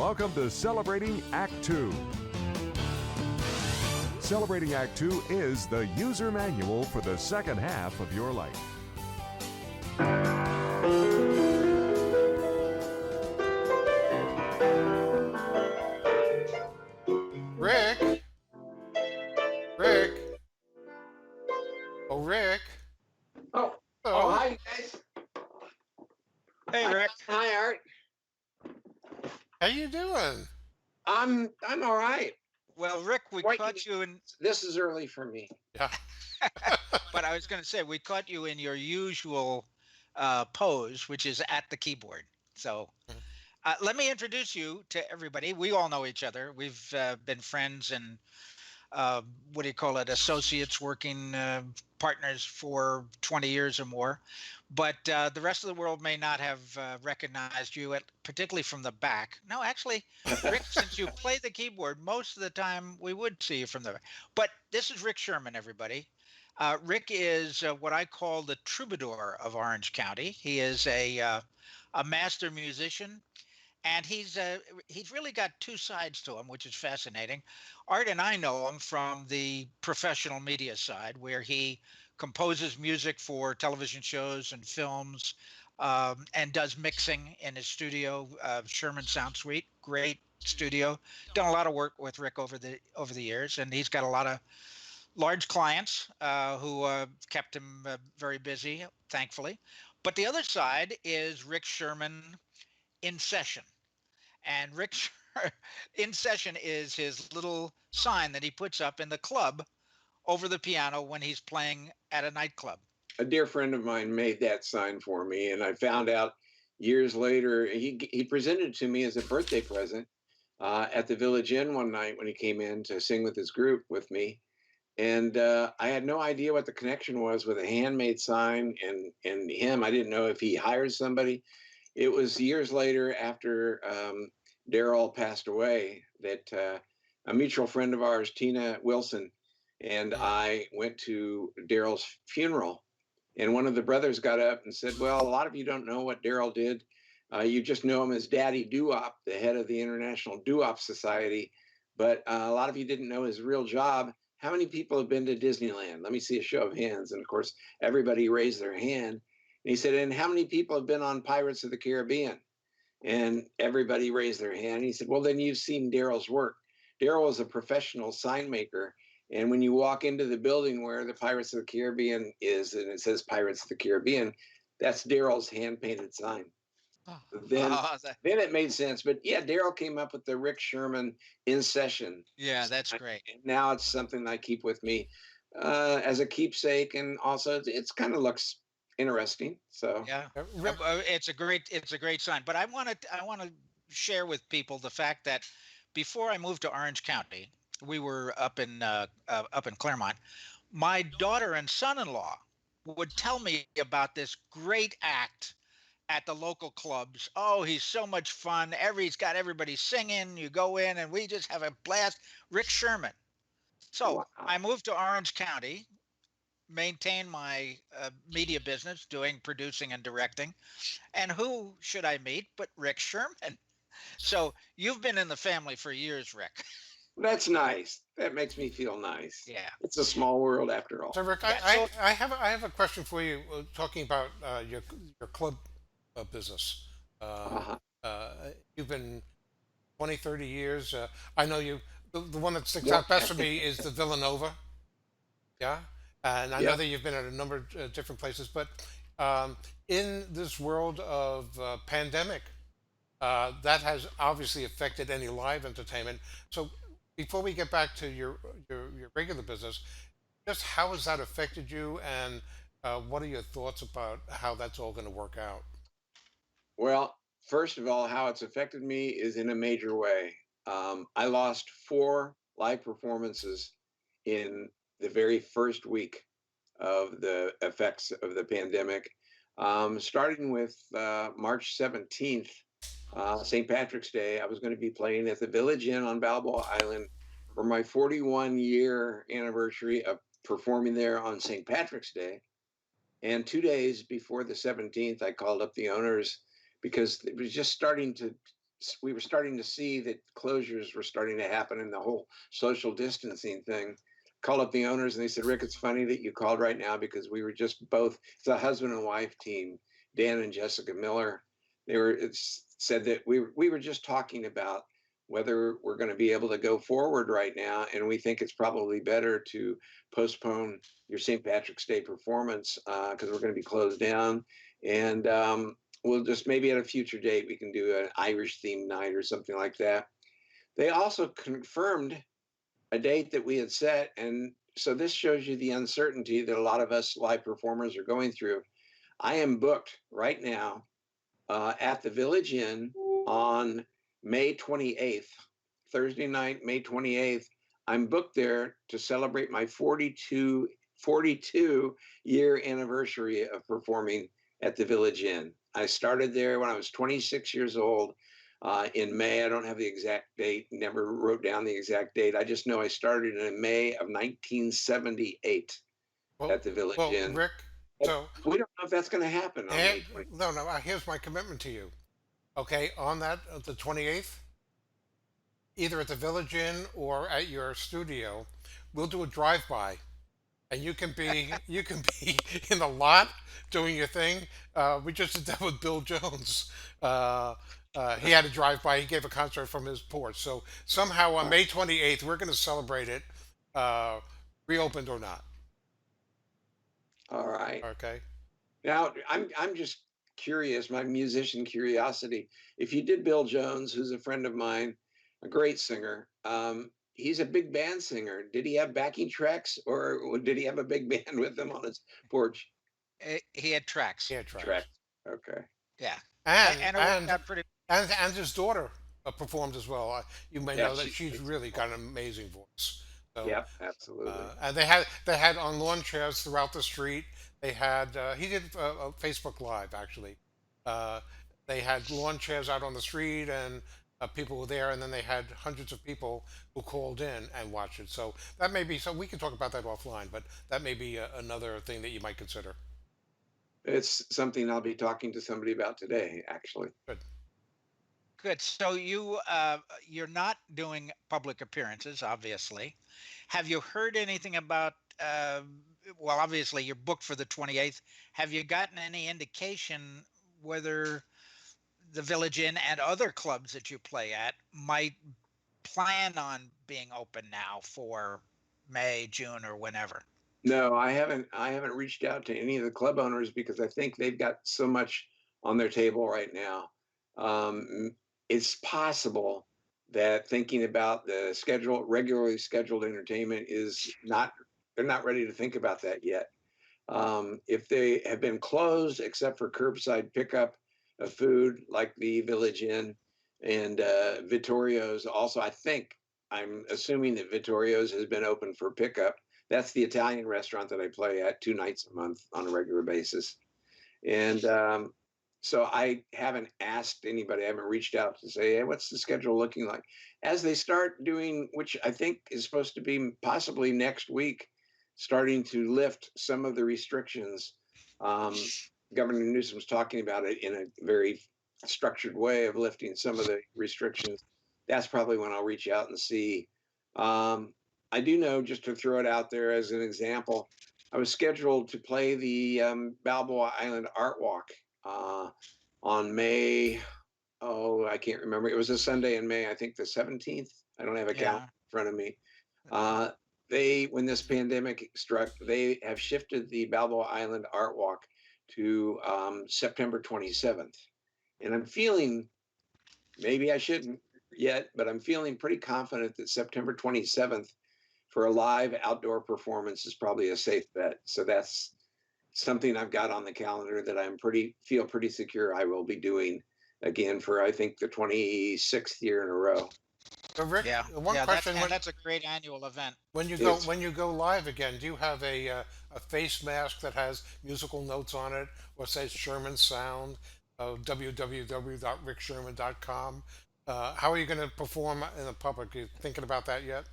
Welcome to Celebrating Act 2. Celebrating Act 2 is the user manual for the second half of your life. Rick? Rick? Oh, Rick? Oh, Hi guys. Hey, Rick. Hi Art. how you doing? I'm all right. Well, Rick, we Wait, caught you in, this is early for me. Yeah. but I was going to say, we caught you in your usual pose, which is at the keyboard. So let me introduce you to everybody. We all know each other. We've been friends and uh, what do you call it, associates, working partners for 20 years or more. But the rest of the world may not have recognized you, particularly from the back. No, actually, Rick, since you play the keyboard, most of the time we would see you from the back. But this is Rick Sherman, everybody. Rick is what I call the troubadour of Orange County. He is a master musician, and he's really got two sides to him, which is fascinating. Art and I know him from the professional media side, where he composes music for television shows and films, and does mixing in his studio, Sherman Sound Suite. Great studio. Done a lot of work with Rick over the years, and he's got a lot of large clients who kept him very busy, thankfully. But the other side is Rick Sherman in session. And Rick in session is his little sign that he puts up in the club over the piano when he's playing at a nightclub. A dear friend of mine made that sign for me, and I found out years later he presented it to me as a birthday present at the Village Inn one night when he came in to sing with his group with me. And I had no idea what the connection was with a handmade sign and him. I didn't know if he hired somebody. It was years later after Daryl passed away that a mutual friend of ours, Tina Wilson, and I went to Daryl's funeral. And one of the brothers got up and said, "Well, a lot of you don't know what Daryl did. You just know him as Daddy Doo-Wop, the head of the International Doo-Wop Society. But a lot of you didn't know his real job. How many people have been to Disneyland? Let me see a show of hands." And of course, everybody raised their hand. And he said, "And how many people have been on Pirates of the Caribbean?" And everybody raised their hand. And he said, "Well, then you've seen Daryl's work." Daryl was a professional sign maker. And when you walk into the building where the Pirates of the Caribbean is, and it says Pirates of the Caribbean, that's Daryl's hand painted sign. Oh, Then, that- then it made sense. But yeah, Daryl came up with the Rick Sherman in session. yeah, that's great. And now it's something I keep with me as a keepsake, and also it's kind of looks interesting. So Yeah, Rick, it's a great sign. But I want to share with people the fact that before I moved to Orange County, we were up in Claremont. My daughter and son-in-law would tell me about this great act at the local clubs. Oh, he's so much fun. He's got everybody singing. You go in and we just have a blast. Rick Sherman. So wow. I moved to Orange County, maintain my media business, doing producing and directing. And who should I meet but Rick Sherman? So you've been in the family for years, Rick. That's nice. That makes me feel nice. Yeah. It's a small world after so all. Rick, Yeah. So I have a question for you. Talking about your club business. Uh, Uh-huh. uh, you've been 20, 30 years. I know you. The one that sticks More. out best for me is the Villanova. Yeah, and I know Yep. that you've been at a number of different places, but um, in this world of pandemic, that has obviously affected any live entertainment. So, before we get back to your regular business, just how has that affected you, and what are your thoughts about how that's all going to work out? Well, first of all, how it's affected me is in a major way. I lost four live performances in the very first week of the effects of the pandemic, starting with March 17th, St. Patrick's Day. I was going to be playing at the Village Inn on Balboa Island for my 41-year anniversary of performing there on St. Patrick's Day. And 2 days before the 17th, I called up the owners because it was just starting to we were starting to see that closures were starting to happen and the whole social distancing thing. Called up the owners and they said, Rick, it's funny that you called right now because we were just both, it's a husband and wife team, Dan and Jessica Miller. It's said that we were just talking about whether we're going to be able to go forward right now. And we think it's probably better to postpone your St. Patrick's Day performance because we're going to be closed down. And we'll just maybe at a future date, we can do an Irish themed night or something like that. They also confirmed a date that we had set. And so this shows you the uncertainty that a lot of us live performers are going through. I am booked right now at the Village Inn on May 28th, Thursday night, May 28th. I'm booked there to celebrate my 42 year anniversary of performing at the Village Inn. I started there when I was 26 years old in May. I don't have the exact date, never wrote down the exact date. I just know I started in May of 1978 Well, at the Village well, Inn. Rick. But So, we don't know if that's going to happen on eh, May 20th. no, no. Here's my commitment to you. Okay, on that the 28th, either at the Village Inn or at your studio, we'll do a drive-by, and you can be in the lot doing your thing. We just did that with Bill Jones. Uh, he had a drive-by. He gave a concert from his porch. So somehow on May 28th, we're going to celebrate it, uh, reopened or not. All right. Okay. Now, I'm just curious, my musician curiosity. If you did Bill Jones, who's a friend of mine, a great singer, he's a big band singer. Did he have backing tracks, or did he have a big band with him on his porch He had tracks. Yeah, tracks. tracks? Okay. Yeah, And and it worked and out pretty. and his daughter performed as well. You may Yeah, know that she's really got an amazing voice. So, yeah, absolutely. and they had on lawn chairs throughout the street. They had he did a Facebook Live actually. Uh, they had lawn chairs out on the street and people were there, and then they had hundreds of people who called in and watched it. So that may be so we can talk about that offline, but that may be another thing that you might consider. It's something I'll be talking to somebody about today, actually. Good. Good. So you're not doing public appearances, obviously. Have you heard anything about? Well, obviously you're booked for the 28th. Have you gotten any indication whether the Village Inn and other clubs that you play at might plan on being open now for May, June, or whenever? No, I haven't reached out to any of the club owners because I think they've got so much on their table right now. It's possible that thinking about the regularly scheduled entertainment is not, they're not ready to think about that yet. If they have been closed except for curbside pickup of food like the Village Inn and Vittorio's, also, I'm assuming that Vittorio's has been open for pickup. That's the Italian restaurant that I play at 2 nights a month on a regular basis. And so I haven't asked anybody, I haven't reached out to say, hey, what's the schedule looking like? As they start doing, which I think is supposed to be possibly next week, starting to lift some of the restrictions. Um, Governor Newsom's talking about it in a very structured way of lifting some of the restrictions. That's probably when I'll reach out and see. I do know, just to throw it out there as an example, I was scheduled to play the Balboa Island Art Walk uh, on May. Oh, I can't remember. It was a Sunday in May, I think the 17th. I don't have a calendar Yeah. in front of me. Uh, when this pandemic struck, they have shifted the Balboa Island Art Walk to September 27th. And I'm feeling, maybe I shouldn't yet, but I'm feeling pretty confident that September 27th for a live outdoor performance is probably a safe bet. So that's something I've got on the calendar that feel pretty secure I will be doing again for I think the 26th year in a row. So Rick, Yeah. one Yeah. That's question: and that's a great annual event. It's when you go live again, do you have a face mask that has musical notes on it, or says Sherman Sound, www.ricksherman.com? How are you going to perform in the public? You thinking about that yet?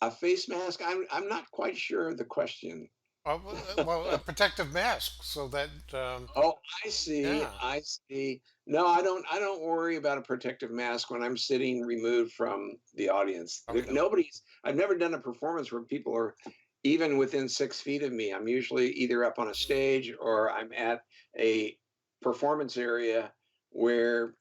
a face mask. I'm not quite sure of the question. Well, a protective mask so that Oh, I see. yeah. I see. No, I don't worry about a protective mask when I'm sitting removed from the audience. Okay. Nobody's. I've never done a performance where people are even within 6 feet of me. I'm usually either up on a stage or I'm at a performance area where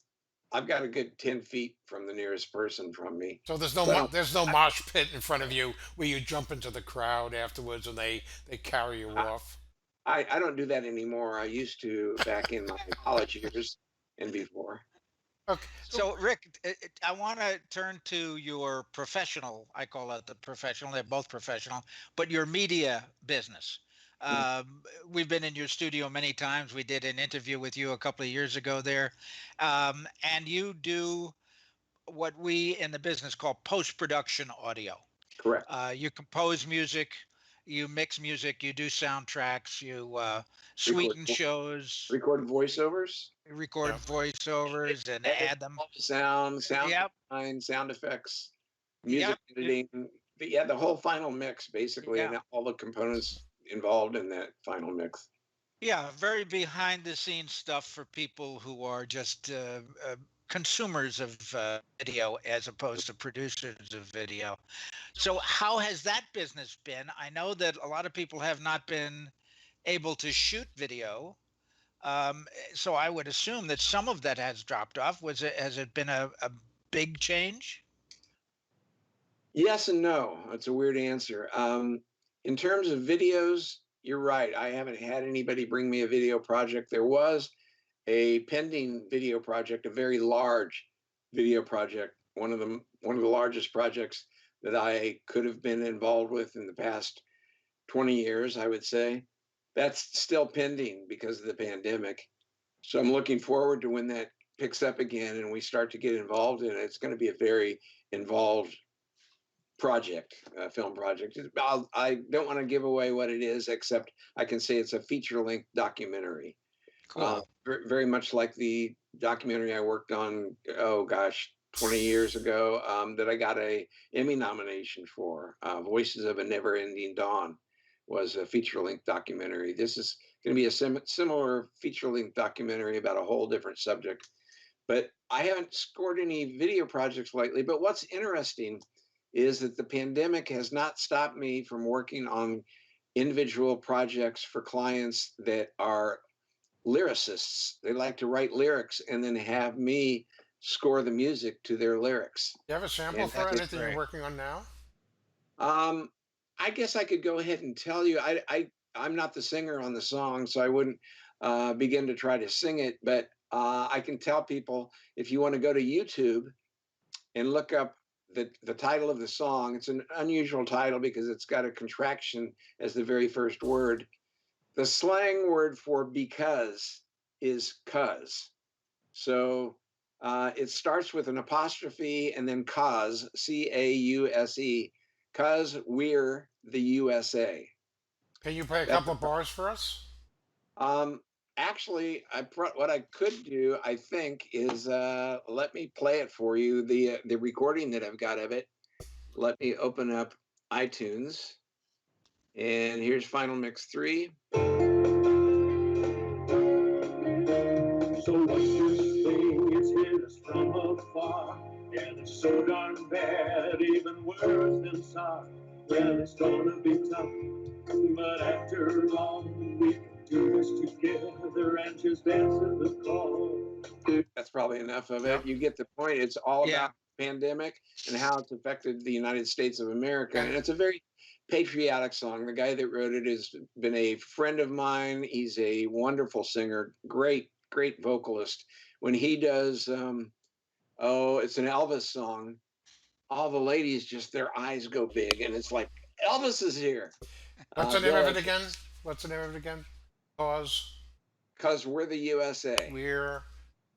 I've got a good 10 feet from the nearest person from me. So So I don't. there's no mosh pit in front of you where you jump into the crowd afterwards and they carry you I, off. I don't do that anymore. I used to back in my college years and before. Okay. So So, Rick, I want to turn to your professional. I call it the professional. They're both professional, but your media business. Mm, We've been in your studio many times. We did an interview with you a couple of years ago there, and you do what we in the business call post-production audio. correct. You compose music, you mix music, you do soundtracks, you Record sweeten shows, record voiceovers, record yeah. voiceovers, and edit add them. all the sound Yep, design, sound effects, music yep, editing. Yeah, the whole final mix basically, yeah, and all the components involved in that final mix. yeah. Very behind the scenes stuff for people who are just consumers of video as opposed to producers of video. So, how has that business been? I know that a lot of people have not been able to shoot video. So I would assume that some of that has dropped off. Has it been a big change? Yes and no. It's a weird answer. In terms of videos, you're right. I haven't had anybody bring me a video project. There was a pending video project, a very large video project, one of the largest projects that I could have been involved with in the past 20 years, I would say. That's still pending because of the pandemic. So I'm looking forward to when that picks up again and we start to get involved in it. It's going to be a very involved project, film project. I don't want to give away what it is, except I can say it's a feature length documentary. Cool. Very much like the documentary I worked on, oh gosh, 20 years ago, that I got a Emmy nomination for. Voices of a Never Ending Dawn was a feature length documentary. This is going to be a similar feature length documentary about a whole different subject. But I haven't scored any video projects lately. But what's interesting is that the pandemic has not stopped me from working on individual projects for clients that are lyricists. They like to write lyrics and then have me score the music to their lyrics. You have a sample And for That's anything you're great. working on now? um, I guess I could go ahead and tell you. I'm not the singer on the song, so I wouldn't begin to try to sing it. But I can tell people if you want to go to YouTube and look up the title of the song. It's an unusual title because it's got a contraction as the very first word. The slang word for because is cuz. So it starts with an apostrophe and then cause, Cause, cause we're the USA. Can you play a That's couple of bars for us? um, actually, what I could do, I think, is let me play it for you. The recording that I've got of it. Let me open up iTunes, and here's Final Mix 3. So what's this thing? It's hit us from afar, and it's so darn bad, even worse than SARS. Well, it's gonna be tough, but after all, we can do this together and just answer the call. That's probably enough of Yeah. it. You get the point. It's all Yeah. about the pandemic and how it's affected the United States of America, And and it's a very patriotic song. The guy that wrote it has been a friend of mine. He's a wonderful singer, great vocalist. When he does, oh, it's an Elvis song. All the ladies just their eyes go big, and it's like Elvis is here. what's the name Bill of it Edwards, again? What's the name of it again? Pause. because we're the USA. We're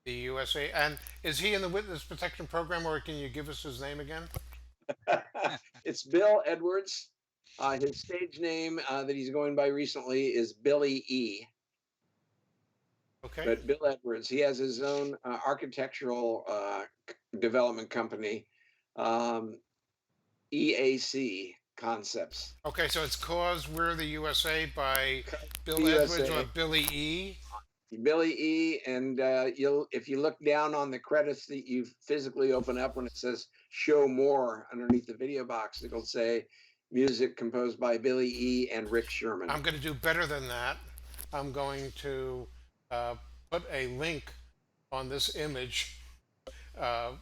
the USA. And is he in the witness protection program, or can you give us his name again? It's Bill Edwards. His stage name that he's going by recently is Billy E. Okay. But Bill Edwards, he has his own architectural development company, um, EAC. concepts. Okay, so it's "Cause We're the USA" by The Bill Edwards or USA, Billy E. Billy E, and you'll if you look down on the credits that you physically open up when it says "Show More" underneath the video box, it'll say music composed by Billy E and Rick Sherman. I'm going to do better than that. I'm going to uh, put a link on this image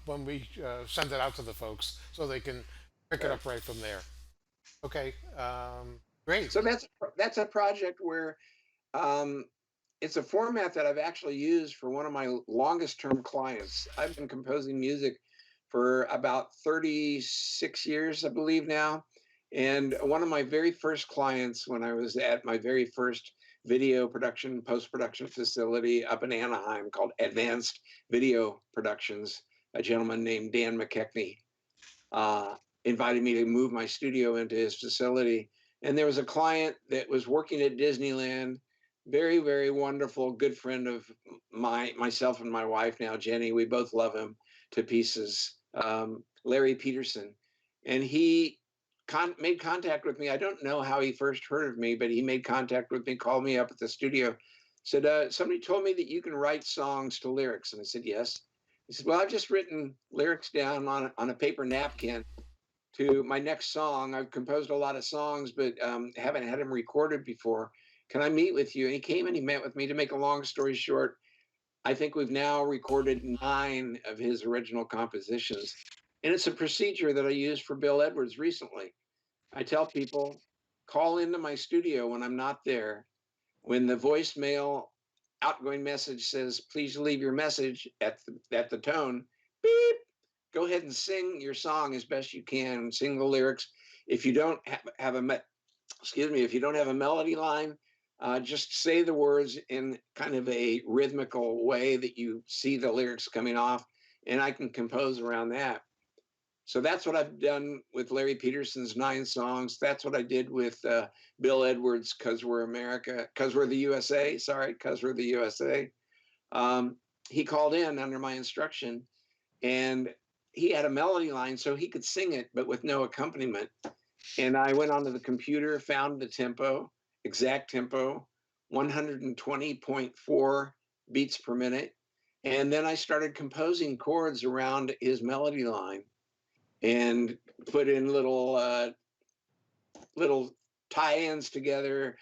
when we send it out to the folks so they can pick it Okay. up right from there. Okay, great. So that's a project where um, it's a format that I've actually used for one of my longest term clients. I've been composing music for about 36 years, I believe now. And one of my very first clients, when I was at my very first video production, post production facility up in Anaheim called Advanced Video Productions, a gentleman named Dan McKechnie uh, invited me to move my studio into his facility. And there was a client that was working at Disneyland, very, very wonderful, good friend of myself and my wife now, Jenny. We both love him to pieces. Larry Peterson, and he made contact with me. I don't know how he first heard of me, but he made contact with me, called me up at the studio, said, "Somebody told me that you can write songs to lyrics," and I said, "Yes." He said, "Well, I've just written lyrics down on a paper napkin to my next song. I've composed a lot of songs, but haven't had them recorded before. Can I meet with you?" And he came and he met with me. To make a long story short, I think we've now recorded 9 of his original compositions. And it's a procedure that I used for Bill Edwards recently. I tell people, call into my studio when I'm not there. When the voicemail outgoing message says, "Please leave your message," at the tone, beep, go ahead and sing your song as best you can. Sing the lyrics. If you don't have excuse me, if you don't have a melody line, just say the words in kind of a rhythmical way that you see the lyrics coming off, and I can compose around that. So that's what I've done with Larry Peterson's 9 songs. That's what I did with Bill Edwards' "Cause We're America," "Cause We're the USA." Sorry, "Cause We're the USA." Um, he called in under my instruction, and he had a melody line, so he could sing it, but with no accompaniment. And I went onto the computer, found the tempo, exact tempo, 120.4 beats per minute, and then I started composing chords around his melody line and put in little tie-ins together,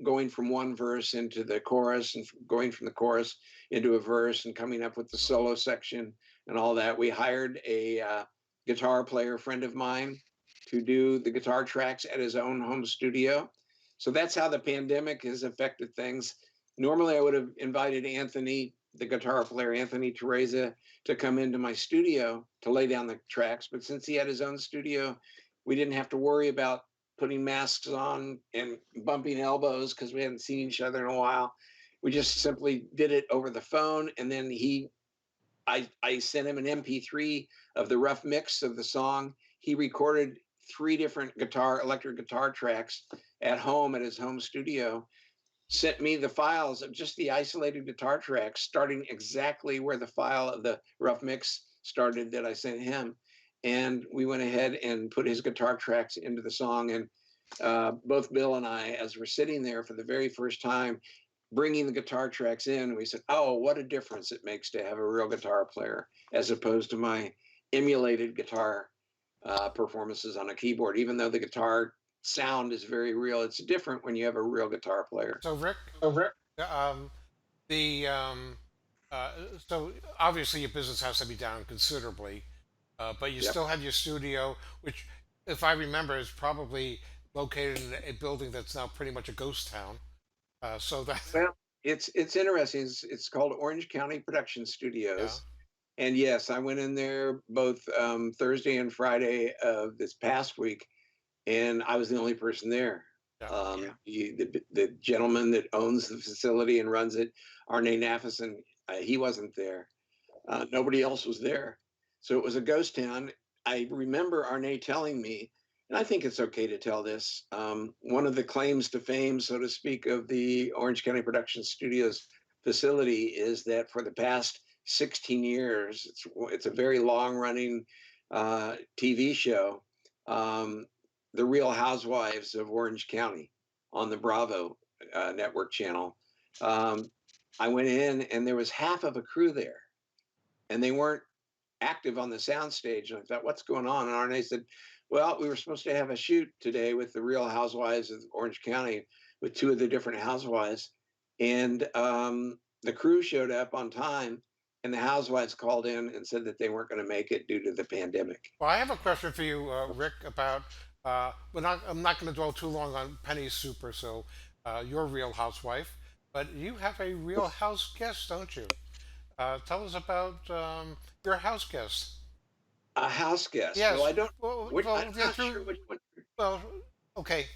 going from one verse into the chorus and going from the chorus into a verse and coming up with the solo section and all that. We hired a guitar player friend of mine to do the guitar tracks at his own home studio. So that's how the pandemic has affected things. Normally, I would have invited Anthony, the guitar player, Anthony Teresa, to come into my studio to lay down the tracks. But since he had his own studio, we didn't have to worry about putting masks on and bumping elbows because we hadn't seen each other in a while. We just simply did it over the phone, and then I sent him an MP3 of the rough mix of the song. He recorded 3 different electric guitar tracks at home at his home studio, sent me the files of just the isolated guitar tracks, starting exactly where the file of the rough mix started that I sent him. And we went ahead and put his guitar tracks into the song. And both Bill and I, as we're sitting there for the very first time, bringing the guitar tracks in, we said, "Oh, what a difference it makes to have a real guitar player as opposed to my emulated guitar performances on a keyboard." Even though the guitar sound is very real, it's different when you have a real guitar player. So Rick, Over. um, the uh, so obviously your business has to be down considerably, but you Yep. still have your studio, which, if I remember, is probably located in a building that's now pretty much a ghost town. So that, Well, it's interesting. It's called Orange County Production yeah, Studios. And yes, I went in there both Thursday and Friday of this past week, and I was the only person there. yeah. Yeah. The gentleman that owns the facility and runs it, Arne Nafison, he wasn't there. Nobody else was there. So it was a ghost town. I remember Arne telling me, and I think it's okay to tell this. One of the claims to fame, so to speak, of the Orange County Production Studios facility is that for the past 16 years, it's a very long running TV show. Um, The Real Housewives of Orange County on the Bravo network channel. Um, I went in and there was half of a crew there, and they weren't active on the soundstage. And I thought, what's going on? And RNA said, well, we were supposed to have a shoot today with the Real Housewives of Orange County with two of the different housewives. And the crew showed up on time, and the housewives called in and said that they weren't going to make it due to the pandemic. Well, I have a question for you, Rick, about I'm not going to dwell too long on Penny Super, so your Real Housewife, but you have a Real House guest, don't you? Tell us about your house guest. A house guest. Well, Yes. I don't. Well, I'm yeah, not sure which one. well, okay.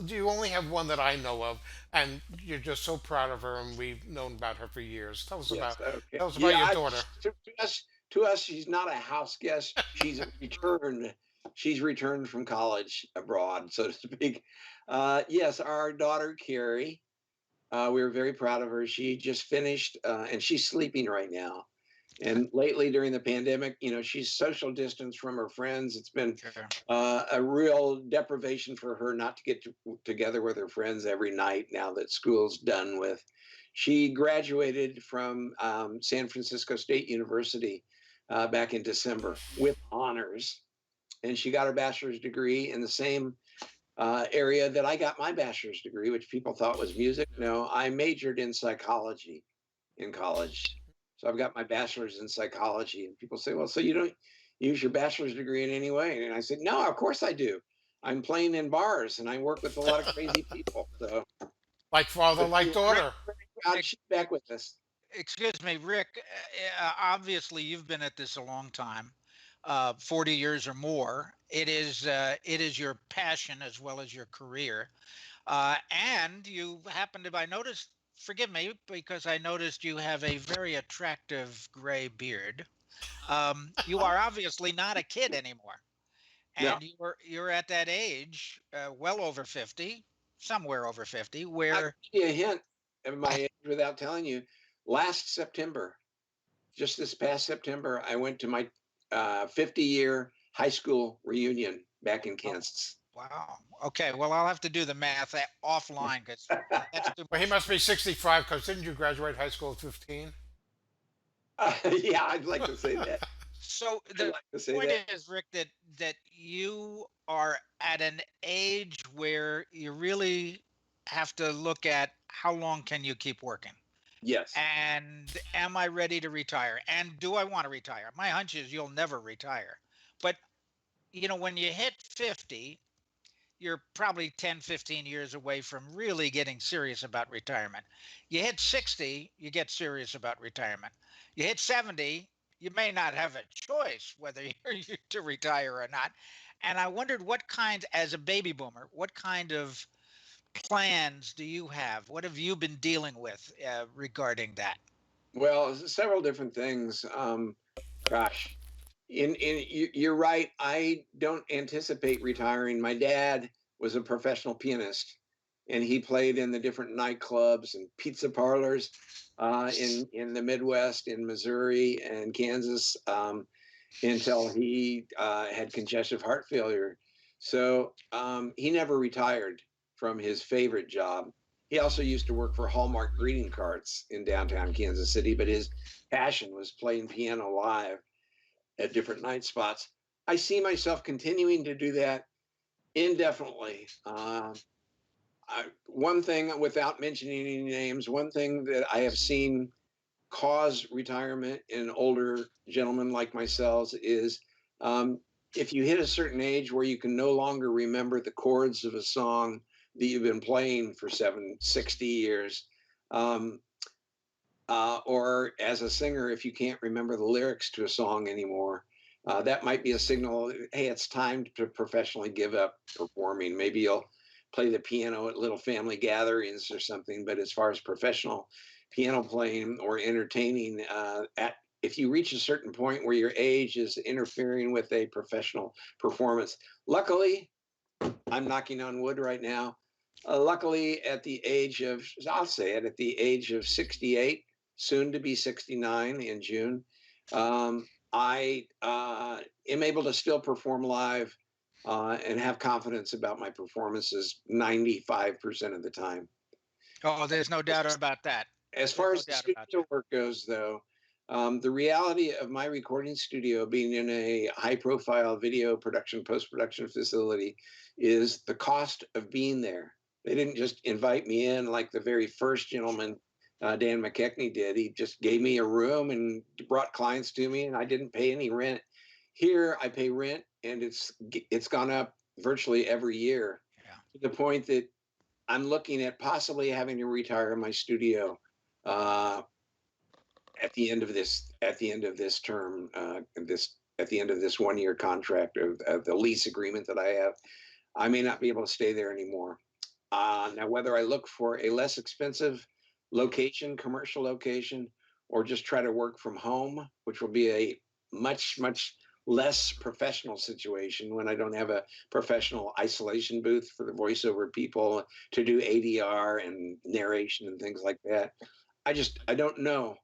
You only have one that I know of, and you're just so proud of her, and we've known about her for years. Yes. Okay. Tell us about Yeah. your daughter. To us, she's not a house guest. She's a returned. She's returned from college abroad, so to speak. Yes, our daughter Carrie. We were very proud of her. She just finished, and she's sleeping right now. And lately, during the pandemic, she's social distance from her friends. It's been Sure. a real deprivation for her not to get together with her friends every night now that school's done with. She graduated from San Francisco State University back in December with honors, and she got her bachelor's degree in the same area that I got my bachelor's degree, which people thought was music. No, I majored in psychology in college. So I've got my bachelor's in psychology. And people say, well, so you don't use your bachelor's degree in any way? And I said, no, of course I do. I'm playing in bars and I work with a lot of crazy people. So, Like father, but like we're very, daughter. very proud she's back with us. Excuse me, Rick. Obviously, you've been at this a long time, 40 years or more. It is your passion as well as your career, and you happen to. I noticed. Forgive me because I noticed you have a very attractive gray beard. You are obviously not a kid anymore, No, and you're at that age, well over 50, somewhere over 50, I can where give you a hint of my age without telling you. Last September, just this past September, I went to my 50-year high school reunion back in oh, Kansas. wow. Okay. Well, I'll have to do the math offline because that's too Well, he much. must be 65 because didn't you graduate high school at 15? Yeah, I'd like to say that. So I'd the like to say point that. is, Rick, that you are at an age where you really have to look at how long can you keep working, Yes. and am I ready to retire, and do I want to retire? My hunch is you'll never retire, but when you hit 50, you're probably 10, 15 years away from really getting serious about retirement. You hit 60, you get serious about retirement. You hit 70, you may not have a choice whether you're to retire or not. And I wondered as a baby boomer, what kind of plans do you have? What have you been dealing with regarding that? Well, several different things. Gosh, you're right. I don't anticipate retiring. My dad was a professional pianist, and he played in the different nightclubs and pizza parlors in the Midwest, in Missouri and Kansas, until he had congestive heart failure. So he never retired from his favorite job. He also used to work for Hallmark greeting cards in downtown Kansas City, but his passion was playing piano live at different night spots. I see myself continuing to do that indefinitely. One thing, without mentioning any names, one thing that I have seen cause retirement in older gentlemen like myself is um, if you hit a certain age where you can no longer remember the chords of a song that you've been playing for 60 years, um, or as a singer, if you can't remember the lyrics to a song anymore, that might be a signal. Hey, it's time to professionally give up performing. Maybe you'll play the piano at little family gatherings or something. But as far as professional piano playing or entertaining, if you reach a certain point where your age is interfering with a professional performance, luckily, I'm knocking on wood right now. Luckily, at the age of, I'll say it, at the age of 68, soon to be 69 in June, I am able to still perform live and have confidence about my performances 95% of the time. Oh, there's no doubt about that. As There's far no as the doubt about studio that. work goes, though, the reality of my recording studio being in a high profile video production, post production facility is the cost of being there. They didn't just invite me in like the very first gentleman, Dan McKechnie, did. He just gave me a room and brought clients to me, and I didn't pay any rent. Here, I pay rent, and it's gone up virtually every year Yeah. to the point that I'm looking at possibly having to retire my studio uh, at the end of this term, this at the end of this 1 year contract of the lease agreement that I have. I may not be able to stay there anymore. Now, whether I look for a less expensive location, commercial location, or just try to work from home, which will be a much less professional situation when I don't have a professional isolation booth for the voiceover people to do ADR and narration and things like that. I don't know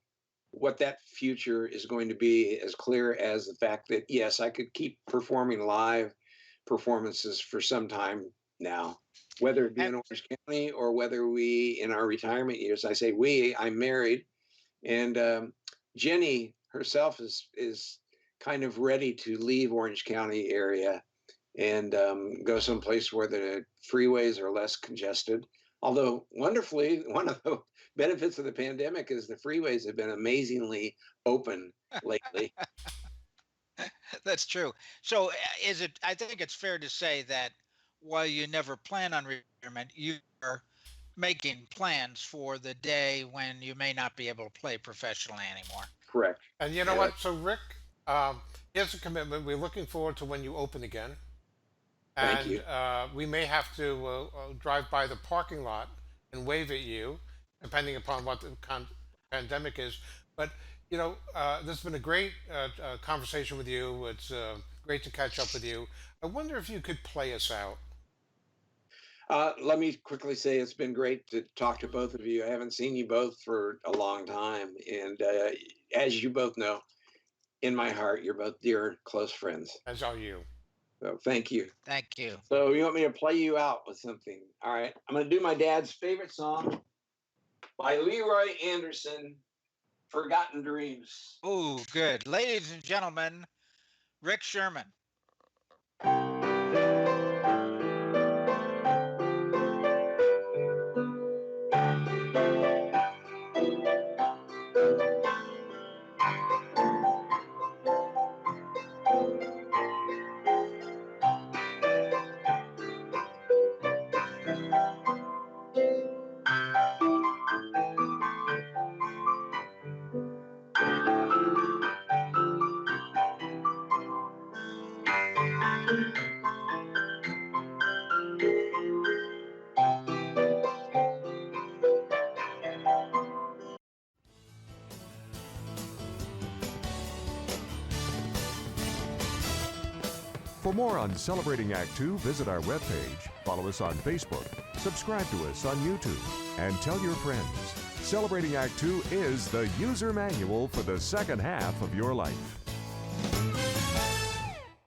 what that future is going to be, as clear as the fact that yes, I could keep performing live performances for some time now, whether it be And in Orange County or whether we in our retirement years. I say we, I'm married, and Jenny herself is kind of ready to leave Orange County area and go someplace where the freeways are less congested. Although, wonderfully, one of the benefits of the pandemic is the freeways have been amazingly open lately. that's true. So, is it? I think it's fair to say that while you never plan on retirement, you are making plans for the day when you may not be able to play professionally anymore. Correct. And you know Yeah, what? So, Rick, here's a commitment. We're looking forward to when you open again. thank And you. we may have to drive by the parking lot and wave at you, depending upon what the pandemic is. But this has been a great conversation with you. It's great to catch up with you. I wonder if you could play us out. Let me quickly say it's been great to talk to both of you. I haven't seen you both for a long time, and as you both know, in my heart, you're both dear, close friends. As are you. So thank you. Thank you. So you want me to play you out with something? All right. I'm going to do my dad's favorite song by Leroy Anderson, Forgotten Dreams. Oh, good. Ladies and gentlemen, Rick Sherman. For more on Celebrating Act Two, visit our webpage, follow us on Facebook, subscribe to us on YouTube, and tell your friends. Celebrating Act Two is the user manual for the second half of your life.